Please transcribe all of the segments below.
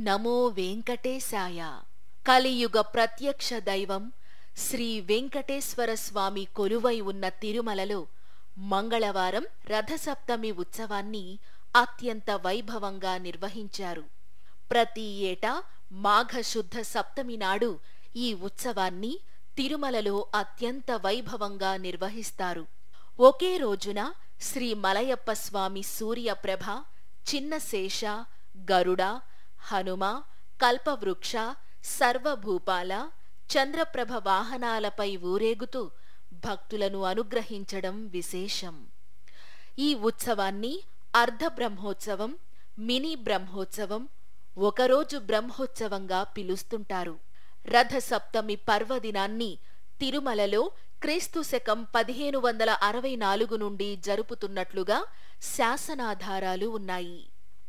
నమో వెంకటేశాయ. కలియుగ ప్రత్యక్ష దైవం శ్రీ వెంకటేశ్వర స్వామి కొలువై ఉన్న తిరుమలలో మంగళవారం రథసప్తమి ఉత్సవాన్ని అత్యంత వైభవంగా నిర్వహించారు. ప్రతి ఏటా మాఘశుద్ధ సప్తమి నాడు ఈ ఉత్సవాన్ని తిరుమలలో అత్యంత వైభవంగా నిర్వహిస్తారు. ఒకే రోజున శ్రీ మలయప్ప స్వామి సూర్యప్రభ, చిన్నశేష, గరుడ, హనుమ, కల్పవృక్ష, సర్వభూపాల, చంద్రప్రభ వాహనాలపై ఊరేగుతూ భక్తులను అనుగ్రహించడం విశేషం. ఈ ఉత్సవాన్ని అర్ధబ్రహ్మోత్సవం, మినీ బ్రహ్మోత్సవం, ఒకరోజు బ్రహ్మోత్సవంగా పిలుస్తుంటారు. రథసప్తమి పర్వదినాన్ని తిరుమలలో క్రీస్తు శకం 1564 నుండి జరుపుతున్నట్లుగా శాసనాధారాలు ఉన్నాయి.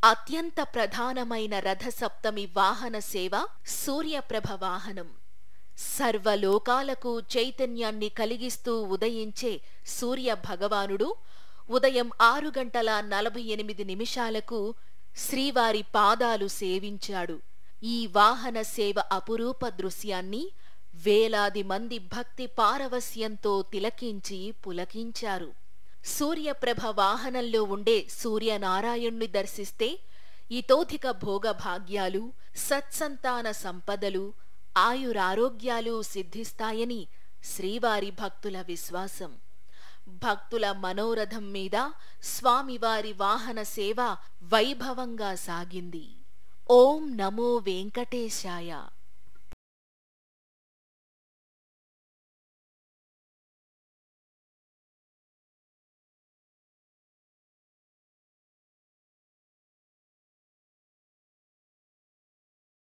అత్యంత ప్రధానమైన రథసప్తమి వాహన సేవ సూర్యప్రభ వాహనం. సర్వలోకాలకు చైతన్యాన్ని కలిగిస్తూ ఉదయించే సూర్య భగవానుడు ఉదయం 6:48 శ్రీవారి పాదాలు సేవించాడు. ఈ వాహన సేవ అపురూప దృశ్యాన్ని వేలాది మంది భక్తి పారవస్యంతో తిలకించి పులకించారు. సూర్యప్రభ వాహనంలో ఉండే సూర్యనారాయణ్ణి దర్శిస్తే ఇతోధిక భోగభాగ్యాలు, సత్సంతాన సంపదలు, ఆయురారోగ్యాలు సిద్ధిస్తాయని శ్రీవారి భక్తుల విశ్వాసం. భక్తుల మనోరథం మీద స్వామివారి వాహన సేవ వైభవంగా సాగింది. ఓం నమో వెంకటేశాయ.